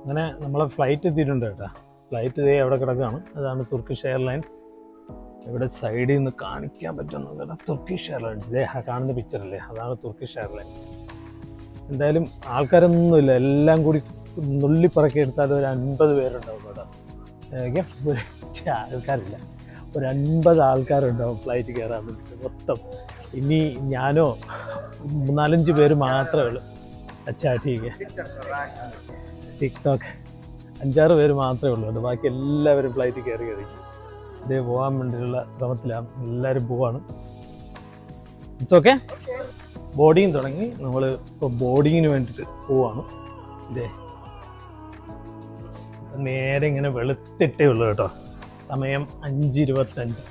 അങ്ങനെ നമ്മളെ ഫ്ലൈറ്റ് എത്തിയിട്ടുണ്ട് കേട്ടോ. ഫ്ലൈറ്റ് ഇതേ അവിടെ കിടക്കുകയാണ്. അതാണ് തുർക്കിഷ് എയർലൈൻസ്. ഇവിടെ സൈഡിൽ നിന്ന് കാണിക്കാൻ പറ്റുന്നത് തുർക്കിഷ് എയർലൈൻസ്. ഇതേ കാണുന്ന പിക്ചറല്ലേ, അതാണ് തുർക്കിഷ് എയർലൈൻസ്. എന്തായാലും ആൾക്കാരൊന്നുമില്ല, എല്ലാം കൂടി നുള്ളിപ്പറക്കി എടുത്താൽ ഒരു 50 പേരുണ്ടാവും ഇവിടെ. ആൾക്കാരില്ല, ഒരു 50 ആൾക്കാരുണ്ടാവും ഫ്ലൈറ്റ് കയറാൻ വേണ്ടിയിട്ട് മൊത്തം. ഇനി ഞാനോ 4-5 പേര് മാത്രമേ ഉള്ളൂ. അച്ഛാ ടീക്ക് ടിക്ടോക്ക് 5-6 പേര് മാത്രമേ ഉള്ളൂ. ബാക്കി എല്ലാവരും ഫ്ലൈറ്റ് കയറി. ഇതേ പോകാൻ വേണ്ടിയുള്ള ശ്രമത്തിലാണ്, എല്ലാവരും പോവാണ്. It's okay. ബോർഡിങ് തുടങ്ങി. നമ്മൾ ഇപ്പോൾ ബോർഡിങ്ങിന് വേണ്ടിയിട്ട് പോവാണ്. ഇതേ നേരെ ഇങ്ങനെ വെളുത്തിട്ടേ ഉള്ളൂ കേട്ടോ. സമയം 5:25.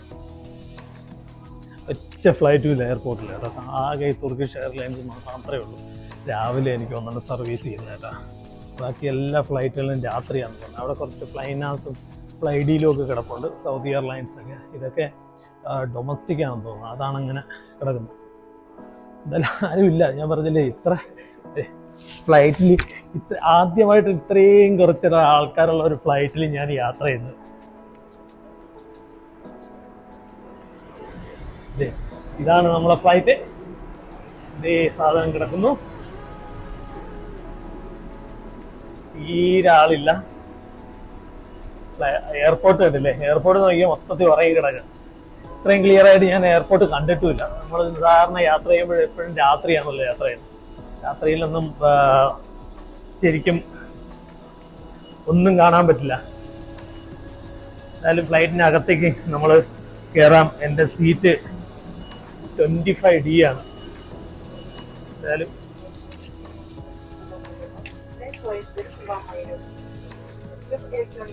ഒറ്റ ഫ്ലൈറ്റും ഇല്ല എയർപോർട്ടിൽ കേട്ടോ. ആകെ തുർക്കിഷ് എയർലൈൻസ് മാത്രമേ ഉള്ളൂ രാവിലെ എനിക്ക് ഒന്നാണ് സർവീസ് ചെയ്യുന്നത് കേട്ടോ. ബാക്കി എല്ലാ ഫ്ലൈറ്റുകളും രാത്രിയാണെന്ന് തോന്നുന്നത്. അവിടെ കുറച്ച് ഫ്ലൈനാസും ഫ്ലൈഡിയിലും ഒക്കെ കിടപ്പുണ്ട്, സൗദി എയർലൈൻസൊക്കെ. ഇതൊക്കെ ഡൊമസ്റ്റിക് ആണെന്ന് തോന്നുന്നു, അതാണ് ഇങ്ങനെ കിടക്കുന്നത്. എന്തായാലും ആരുമില്ല. ഞാൻ പറഞ്ഞില്ലേ, ഇത്ര ഫ്ലൈറ്റിൽ ആദ്യമായിട്ട് ഇത്രയും കുറച്ച് ആൾക്കാരുള്ള ഒരു ഫ്ലൈറ്റിൽ ഞാൻ യാത്ര ചെയ്യുന്നത്. ഇതാണ് നമ്മളെ ഫ്ലൈറ്റ്. ഇതേ സാധനം കിടക്കുന്നു. തീരെ ആളില്ല. എയർപോർട്ട് കണ്ടില്ലേ, എയർപോർട്ട് നോക്കിയാൽ മൊത്തത്തിൽ ഉറങ്ങി കിടക്കുക. ഇത്രയും ക്ലിയർ ആയിട്ട് ഞാൻ എയർപോർട്ട് കണ്ടിട്ടുമില്ല. നമ്മൾ സാധാരണ യാത്ര ചെയ്യുമ്പോൾ എപ്പോഴും രാത്രിയാണല്ലോ യാത്ര ചെയ്യുന്നത്. രാത്രിയിലൊന്നും ശരിക്കും ഒന്നും കാണാൻ പറ്റില്ല. എന്തായാലും ഫ്ലൈറ്റിനകത്തേക്ക് നമ്മൾ കയറാം. എൻ്റെ സീറ്റ് 25D ആണ്. എന്തായാലും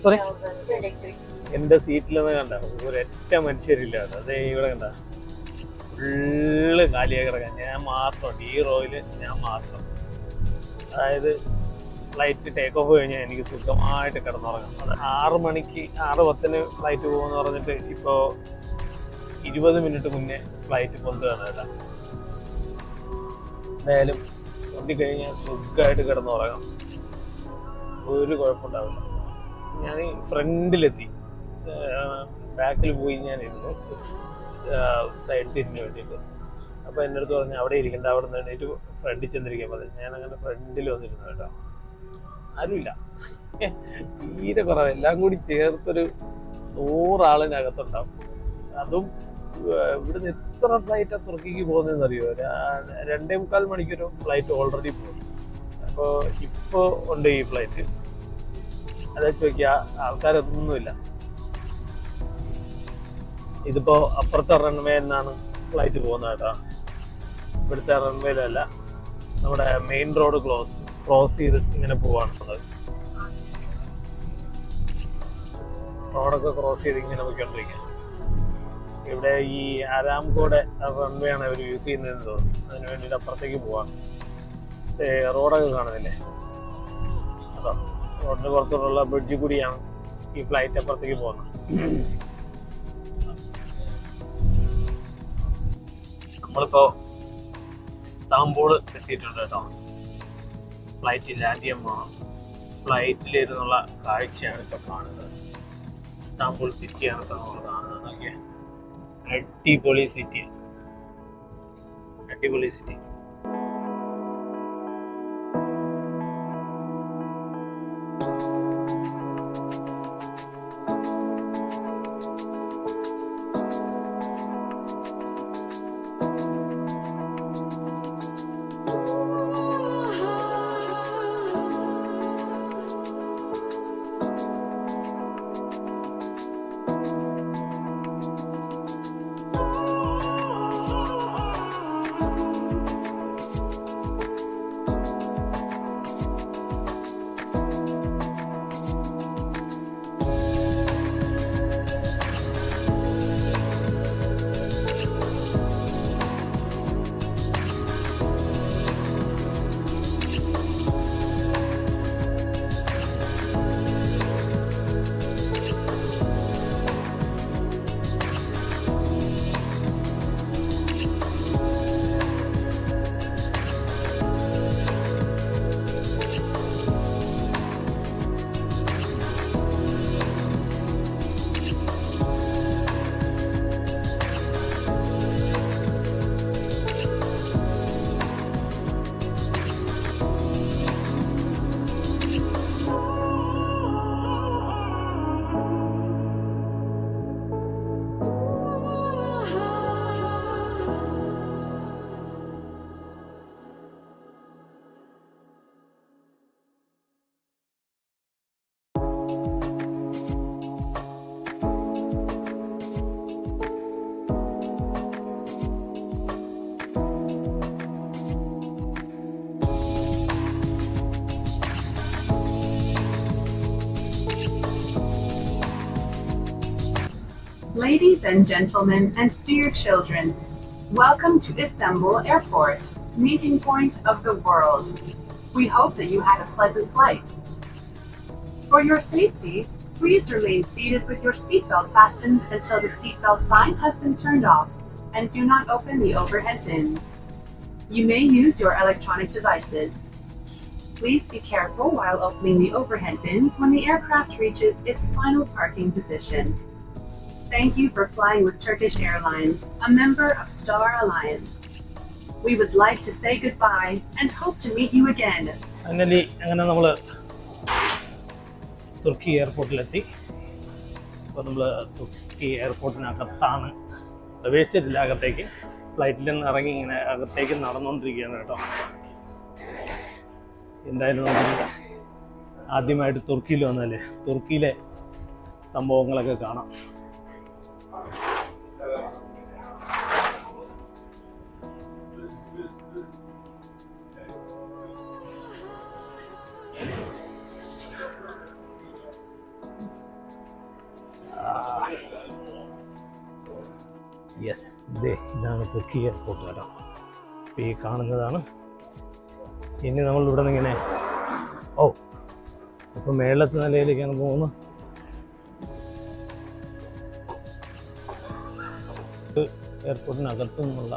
സോറി, എൻ്റെ സീറ്റിലെന്ന് കണ്ട ഒരൊറ്റ മനുഷ്യരില്ല. അതേ ഇവിടെ കണ്ട ഫുള്ള് കാലിയായി കിടക്കാൻ. ഞാൻ മാത്രമുണ്ട് ഈ റോയിൽ, ഞാൻ മാത്രം. അതായത് ഫ്ലൈറ്റ് ടേക്ക് ഓഫ് കഴിഞ്ഞാൽ എനിക്ക് സുഖമായിട്ട് കിടന്നുറങ്ങാം. അത് 6 മണിക്ക് 6:10 ഫ്ലൈറ്റ് പോകുമെന്ന് പറഞ്ഞിട്ട് ഇപ്പോൾ 20 മിനിറ്റ് മുന്നേ ഫ്ലൈറ്റ് കൊണ്ടുവരണം കേട്ടോ. എന്തായാലും കൊണ്ടുകഴിഞ്ഞാൽ സുഖമായിട്ട് കിടന്നുറങ്ങാം, ഒരു കുഴപ്പമുണ്ടാവില്ല. ഞാൻ ഫ്രണ്ടിലെത്തി, ബാക്കിൽ പോയി ഞാൻ ഇരുന്നു സൈഡ് സീറ്റിന് വേണ്ടിയിട്ട്. അപ്പോൾ എൻ്റെ അടുത്ത് പറഞ്ഞു അവിടെ ഇരിക്കണ്ട, അവിടെ നിന്ന് എണീറ്റ് ഫ്രണ്ടിൽ ചെന്നിരിക്കാൻ പറഞ്ഞു. ഞാനങ്ങനെ ഫ്രണ്ടിൽ വന്നിരുന്നു കേട്ടോ. ആരുമില്ല, തീരെ കുറവ്. എല്ലാം കൂടി ചേർത്തൊരു 100 ആളിനകത്തുണ്ടാവും. അതും ഇവിടുന്ന് എത്ര ഫ്ലൈറ്റാണ് തുർക്കിക്ക് പോകുന്നതെന്ന് അറിയുമോ? 2.25 മണിക്കൂർ ഫ്ലൈറ്റ് ഓൾറെഡി പോകും. അപ്പോൾ ഇപ്പോൾ ഉണ്ട് ഈ ഫ്ലൈറ്റ്. അതെ ചോദിക്കുക, ആൾക്കാരൊന്നുമില്ല. ഇതിപ്പോൾ അപ്പുറത്തെ റൺവേ എന്നാണ് ഫ്ലൈറ്റ് പോകുന്നത് കേട്ടോ. ഇവിടുത്തെ റൺവേയിലല്ല, നമ്മുടെ മെയിൻ റോഡ് ക്രോസ് ചെയ്ത് ഇങ്ങനെ പോവാണ്. റോഡൊക്കെ ക്രോസ് ചെയ്ത് ഇങ്ങനെ പോയിക്കൊണ്ടിരിക്കുക. ഇവിടെ ഈ ആരാംകോടെ റൺവേ ആണ് അവർ യൂസ് ചെയ്യുന്നതെന്ന് തോന്നുന്നു. അതിന് വേണ്ടിയിട്ട് അപ്പുറത്തേക്ക് പോവാണ്. റോഡൊക്കെ കാണുന്നില്ലേ, അതോ റോഡിന് പുറത്തോട്ടുള്ള ബ്രിഡ്ജ് കൂടിയാണ് ഈ ഫ്ലൈറ്റ് അപ്പുറത്തേക്ക് പോകുന്നത്. നമ്മളിപ്പോ ഇസ്താംബൂൾ എത്തിയിട്ടുണ്ട് കേട്ടോ. ഫ്ലൈറ്റ് ലാൻഡ് ചെയ്യാൻ പോകണം. ഫ്ലൈറ്റിലിരുന്നുള്ള കാഴ്ചയാണ് ഇപ്പൊ കാണുന്നത്. ഇസ്താംബൂൾ സിറ്റിയാണ് ഇപ്പൊ നമ്മൾ കാണുന്നത്. നോക്കിയേ, അടിപൊളി സിറ്റി, അടിപൊളി city. Ladies and gentlemen and dear children, welcome to Istanbul Airport, meeting point of the world. We hope that you had a pleasant flight. For your safety, please remain seated with your seatbelt fastened until the seatbelt sign has been turned off, and do not open the overhead bins. You may use your electronic devices. Please be careful while opening the overhead bins when the aircraft reaches its final parking position. Thank you for flying with Turkish Airlines, a member of Star Alliance. We would like to say goodbye and hope to meet you again. അങ്ങനെ നമ്മൾ തുർക്കി എയർപോർട്ടിലെത്തി. അപ്പോൾ നമ്മൾ തുർക്കി എയർപോർട്ടിനകത്താണ്, പ്രവേശിച്ചിട്ടില്ല അകത്തേക്ക്. ഫ്ലൈറ്റിൽ നിന്ന് ഇറങ്ങി ഇങ്ങനെ അകത്തേക്ക് നടന്നുകൊണ്ടിരിക്കുകയാണ് കേട്ടോ. എന്തായാലും നമുക്ക് ആദ്യമായിട്ട് തുർക്കിയിൽ വന്നല്ലേ, തുർക്കിയിലെ സംഭവങ്ങളൊക്കെ കാണാം. യെസ്, ഇതാണ് തുർക്കി എയർപോർട്ട് കേട്ടോ. അപ്പോൾ ഈ കാണുന്നതാണ്. ഇനി നമ്മളിവിടെ നിന്ന് ഇങ്ങനെ അപ്പോൾ മേളത്തെ നിലയിലേക്കാണ് പോകുന്നത്. എയർപോർട്ടിനകത്തു നിന്നുള്ള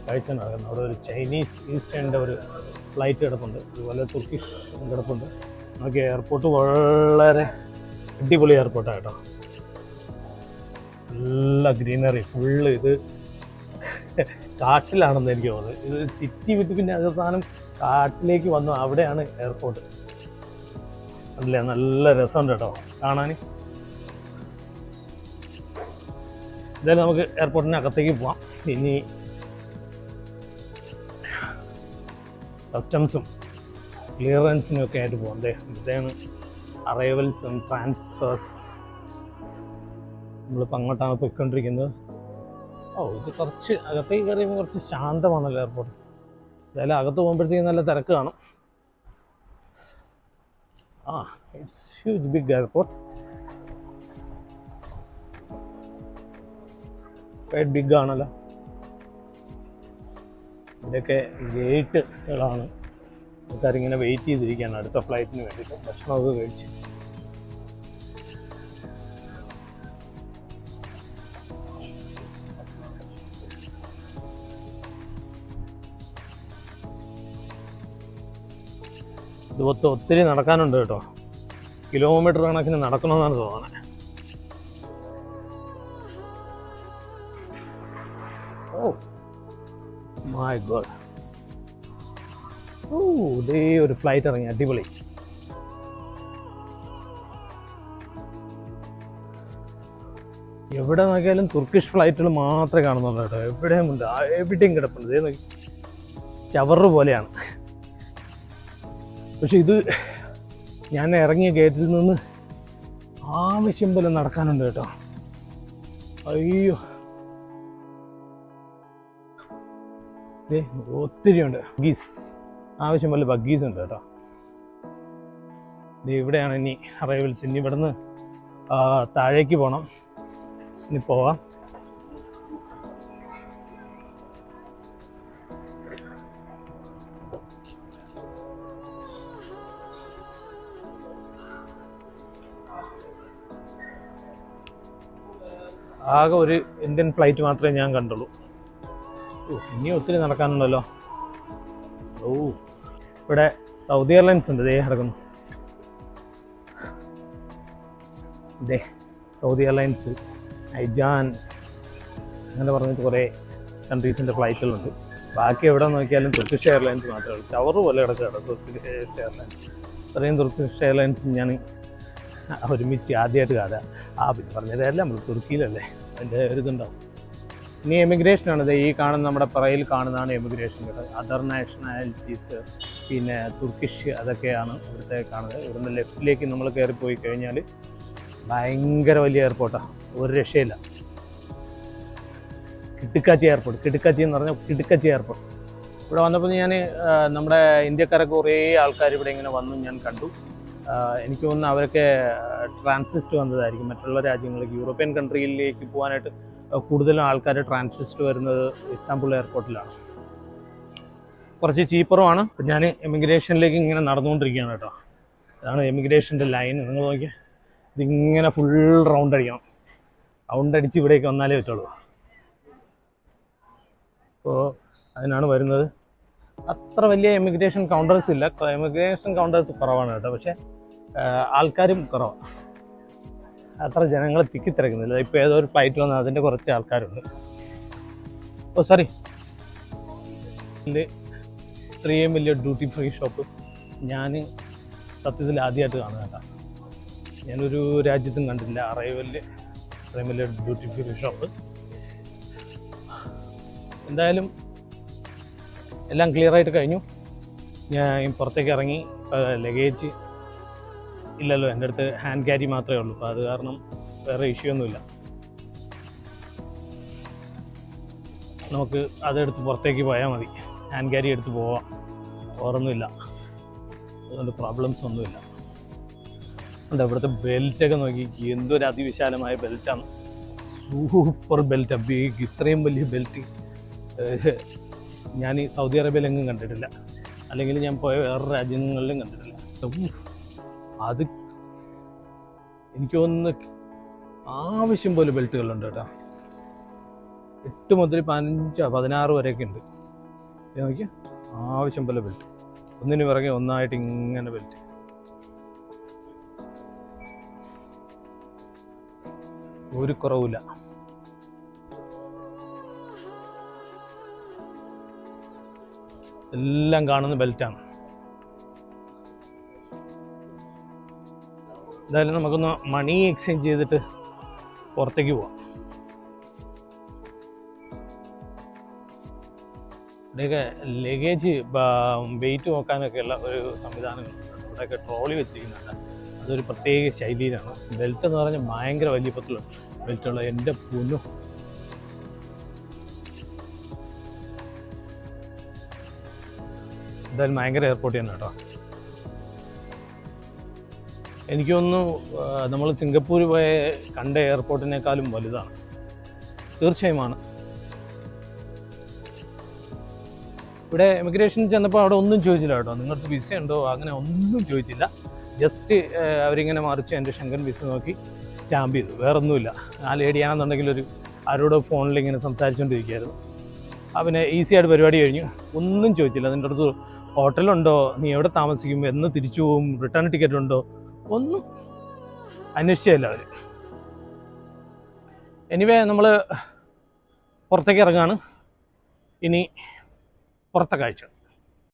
കാഴ്ച നടക്കുന്നത്. അവിടെ ഒരു ചൈനീസ് ഈസ്റ്റേണിൻ്റെ ഒരു ഫ്ലൈറ്റ് കിടപ്പുണ്ട്, അതുപോലെ തുർക്കിഷ് കിടപ്പുണ്ട്. നമുക്ക് എയർപോർട്ട് വളരെ അടിപൊളി എയർപോർട്ടാണ് കേട്ടോ. നല്ല ഗ്രീനറി, ഫുള്ള് ഇത് കാട്ടിലാണെന്ന് എനിക്ക് തോന്നുന്നത്. ഇത് സിറ്റി വിട്ട് പിന്നെ അവസാനം കാട്ടിലേക്ക് വന്നു, അവിടെയാണ് എയർപോർട്ട്. അല്ലേ, നല്ല രസമുണ്ട് കേട്ടോ കാണാൻ. എന്തായാലും നമുക്ക് എയർപോർട്ടിനകത്തേക്ക് പോവാം. ഇനി കസ്റ്റംസും ക്ലിയറൻസിനും ഒക്കെ ആയിട്ട് പോകാം. ഇതാണ് അറൈവൽസ് ആൻഡ് ട്രാൻസ്ഫേഴ്സ്. നമ്മളിപ്പോൾ അങ്ങോട്ടാണ് പോയിക്കൊണ്ടിരിക്കുന്നത്. ഇത് കുറച്ച് അകത്തേക്ക് കയറിയുമ്പോൾ കുറച്ച് ശാന്തമാണല്ലോ എയർപോർട്ട്. എന്തായാലും അകത്ത് പോകുമ്പോഴത്തേക്കും നല്ല തിരക്ക് കാണും. It's huge big airport, quite big ആണല്ലോ. ഇതൊക്കെ ഗേറ്റുകളാണ്. ആൾക്കാരിങ്ങനെ വെയിറ്റ് ചെയ്തിരിക്കുകയാണ് അടുത്ത ഫ്ലൈറ്റിന് വേണ്ടിയിട്ട്. ഭക്ഷണമൊക്കെ കഴിച്ച് ഇത് ഒത്തിരി നടക്കാനുണ്ട് കേട്ടോ. കിലോമീറ്റർ കണക്കിന് നടക്കണമെന്നാണ് തോന്നുന്നത്. മൈ ഗോഡ്, ഇതേ ഒരു ഫ്ലൈറ്റ് ഇറങ്ങി, അടിപൊളി. എവിടെ നോക്കിയാലും തുർക്കിഷ് ഫ്ലൈറ്റുകൾ മാത്രമേ കാണുന്നുള്ളൂ കേട്ടോ. എവിടെയും കിടപ്പുണ്ട്. ഇതേ നോക്കി, ചവറ് പോലെയാണ്. പക്ഷെ ഇത് ഞാൻ ഇറങ്ങിയ ഗേറ്റിൽ നിന്ന് ആവശ്യം പോലെ നടക്കാനുണ്ട് കേട്ടോ. അയ്യോ, ഒത്തിരി ഉണ്ട്. ബഗ്ഗീസ്, ആവശ്യം പോലെ ബഗ്ഗീസ് ഉണ്ട് കേട്ടോ. ഇവിടെയാണ് ഇനി അറൈവൽസ്. ഇനി ഇവിടുന്ന് താഴേക്ക് പോകണം. ഇനി പോവാം. ആകെ ഒരു ഇന്ത്യൻ ഫ്ലൈറ്റ് മാത്രമേ ഞാൻ കണ്ടുള്ളൂ. ഇനി ഒത്തിരി നടക്കാനുണ്ടല്ലോ. ഇവിടെ സൗദി എയർലൈൻസ് ഉണ്ട്. കിടക്കുന്നു സൗദി എയർലൈൻസ്, ഐജാൻ, അങ്ങനെ പറഞ്ഞിട്ട് കുറേ കൺട്രീസിൻ്റെ ഫ്ലൈറ്റുകളുണ്ട്. ബാക്കി എവിടെ നോക്കിയാലും തുർക്കിഷ് എയർലൈൻസ് മാത്രമേ ഉള്ളൂ. ടവറ് പോലെ കിടക്കുകയാണ് തുർക്കിഷ് എയർലൈൻസ്. ഇത്രയും തുർക്കിഷ് എയർലൈൻസ് ഞാൻ ഒരുമിച്ച് ആദ്യമായിട്ട് കാണാം. പിന്നെ പറഞ്ഞതല്ല, നമ്മൾ തുർക്കിയിലല്ലേ, അതിൻ്റെ ഒരു ഇതുണ്ടാവും. ഇനി എമിഗ്രേഷനാണ്. ഈ കാണുന്ന നമ്മുടെ പറയിൽ കാണുന്നതാണ് എമിഗ്രേഷൻ. അതർ നാഷണാലിറ്റീസ്, പിന്നെ തുർക്കിഷ്, അതൊക്കെയാണ് ഇവിടുത്തെ കാണുന്നത്. ഇവിടുന്ന് ലെഫ്റ്റിലേക്ക് നമ്മൾ കയറിപ്പോയി കഴിഞ്ഞാൽ ഭയങ്കര വലിയ എയർപോർട്ടാണ്, ഒരു രക്ഷയില്ല. കിടുക്കാച്ചി എയർപോർട്ട്, കിടുക്കാച്ചി എന്ന് പറഞ്ഞാൽ കിടുക്കാച്ചി എയർപോർട്ട്. ഇവിടെ വന്നപ്പോൾ ഞാൻ നമ്മുടെ ഇന്ത്യക്കാരൊക്കെ കുറേ ആൾക്കാർ ഇവിടെ ഇങ്ങനെ വന്നു ഞാൻ കണ്ടു. എനിക്ക് തോന്നുന്നു അവരൊക്കെ ട്രാൻസിസ്റ്റ് വന്നതായിരിക്കും മറ്റുള്ള രാജ്യങ്ങളിലേക്ക്. യൂറോപ്യൻ കൺട്രിയിലേക്ക് പോകാനായിട്ട് കൂടുതലും ആൾക്കാർ ട്രാൻസിസ്റ്റ് വരുന്നത് ഇസ്താംബുൾ എയർപോർട്ടിലാണ്. കുറച്ച് ചീപ്പറുമാണ്. ഞാൻ എമിഗ്രേഷനിലേക്ക് ഇങ്ങനെ നടന്നുകൊണ്ടിരിക്കുകയാണ് കേട്ടോ. ഇതാണ് എമിഗ്രേഷൻ്റെ ലൈൻ. നിങ്ങൾ നോക്കിയാൽ ഇതിങ്ങനെ ഫുൾ റൗണ്ട് അടിക്കണം. റൗണ്ട് അടിച്ച് ഇവിടേക്ക് വന്നാലേ പറ്റുള്ളൂ. അപ്പോൾ അതിനാണ് വരുന്നത്. അത്ര വലിയ എമിഗ്രേഷൻ കൗണ്ടേഴ്സ് ഇല്ല. എമിഗ്രേഷൻ കൗണ്ടേഴ്സ് കുറവാണ് കേട്ടോ. പക്ഷേ ആൾക്കാരും കുറവാണ്. അത്ര ജനങ്ങൾ തിക്കിത്തിരക്കുന്നില്ല. ഇപ്പോൾ ഏതോ ഒരു ഫ്ലൈറ്റ് വന്നാൽ അതിൻ്റെ കുറച്ച് ആൾക്കാരുണ്ട്. ഓ സോറി, ഇത്രയും വലിയ ഡ്യൂട്ടി ഫ്രീ ഷോപ്പ് ഞാൻ സത്യത്തിൽ ആദ്യമായിട്ട് കാണുക കേട്ടോ. ഞാനൊരു രാജ്യത്തും കണ്ടില്ല അറൈവലിൽ ഇത്രയും വലിയ ഡ്യൂട്ടി ഫ്രീ ഷോപ്പ്. എന്തായാലും എല്ലാം ക്ലിയറായിട്ട് കഴിഞ്ഞു. ഞാൻ പുറത്തേക്ക് ഇറങ്ങി. ലഗേജ് ഇല്ലല്ലോ, എൻ്റെ അടുത്ത് ഹാൻഡ് ക്യാരി മാത്രമേ ഉള്ളൂ. അപ്പോൾ അത് കാരണം വേറെ ഇഷ്യൂ ഒന്നുമില്ല. നമുക്ക് അതെടുത്ത് പുറത്തേക്ക് പോയാൽ മതി. ഹാൻഡ് ക്യാരി എടുത്ത് പോവാം, ഓർമ്മയില്ല. അതുകൊണ്ട് പ്രോബ്ലംസ് ഒന്നുമില്ല. ഉണ്ട് ഇവിടുത്തെ ബെൽറ്റൊക്കെ നോക്കി, എന്തൊരു അതിവിശാലമായ ബെൽറ്റാണ്. Super belt. ഇത്രയും വലിയ ബെൽറ്റ് ഞാൻ ഈ സൗദി അറേബ്യയിലെങ്ങും കണ്ടിട്ടില്ല, അല്ലെങ്കിൽ ഞാൻ പോയ വേറെ രാജ്യങ്ങളിലും കണ്ടിട്ടില്ല. അത് എനിക്ക് തോന്നുന്നു ആവശ്യം പോലെ ബെൽറ്റുകളുണ്ട് കേട്ടോ. 8 മുതൽ 15, 16 വരെയൊക്കെ ഉണ്ട്. നോക്കിയ ആവശ്യം പോലെ ബെൽറ്റ്, ഒന്നിനു പിറകെ ഒന്നായിട്ട് ഇങ്ങനെ ബെൽറ്റ്. ഒരു കുറവില്ല. എല്ലാം കാണുന്ന ബെൽറ്റാണ്. എന്തായാലും നമുക്കൊന്ന് മണി എക്സ്ചേഞ്ച് ചെയ്തിട്ട് പുറത്തേക്ക് പോവാം. ഇവിടെയൊക്കെ ലഗേജ് വെയിറ്റ് നോക്കാനൊക്കെയുള്ള ഒരു സംവിധാനങ്ങളുണ്ട്. ഇവിടെയൊക്കെ ട്രോളി വെച്ചിരിക്കുന്നുണ്ട്. അതൊരു പ്രത്യേക ശൈലിയിലാണ്. ബെൽറ്റ് എന്ന് പറഞ്ഞാൽ ഭയങ്കര വലിപ്പത്തിലുള്ള ബെൽറ്റുള്ള എൻ്റെ പൊന്നു. എന്തായാലും ഭയങ്കര എയർപോർട്ട് തന്നെ കേട്ടോ. എനിക്ക് തോന്നുന്നു നമ്മൾ സിംഗപ്പൂർ പോയ കണ്ട എയർപോർട്ടിനേക്കാളും വലുതാണ്. തീർച്ചയായുമാണ്. ഇവിടെ എമിഗ്രേഷൻ ചെന്നപ്പോൾ അവിടെ ഒന്നും ചോദിച്ചില്ല കേട്ടോ. നിങ്ങൾക്ക് വിസ ഉണ്ടോ അങ്ങനെ ഒന്നും ചോദിച്ചില്ല. ജസ്റ്റ് അവരിങ്ങനെ മറിച്ച് എൻ്റെ ഷെങ്കൻ വിസ നോക്കി സ്റ്റാമ്പ് ചെയ്തു. വേറൊന്നുമില്ല. ആ ലേഡിയാണെന്നുണ്ടെങ്കിൽ ഒരു ആരോടോ ഫോണിൽ ഇങ്ങനെ സംസാരിച്ചുകൊണ്ടിരിക്കുകയായിരുന്നു. പിന്നെ ഈസി ആയിട്ട് പരിപാടി കഴിഞ്ഞു. ഒന്നും ചോദിച്ചില്ല. അതിൻ്റെ അടുത്ത് ഹോട്ടലുണ്ടോ, നീ എവിടെ താമസിക്കും, എന്ന് തിരിച്ചു പോകും, റിട്ടേൺ ടിക്കറ്റ് ഉണ്ടോ, ഒന്നും അന്വേഷിച്ചില്ല അവർ. എനിവേ നമ്മൾ പുറത്തേക്ക് ഇറങ്ങാണ്. ഇനി പുറത്തെ കാഴ്ച.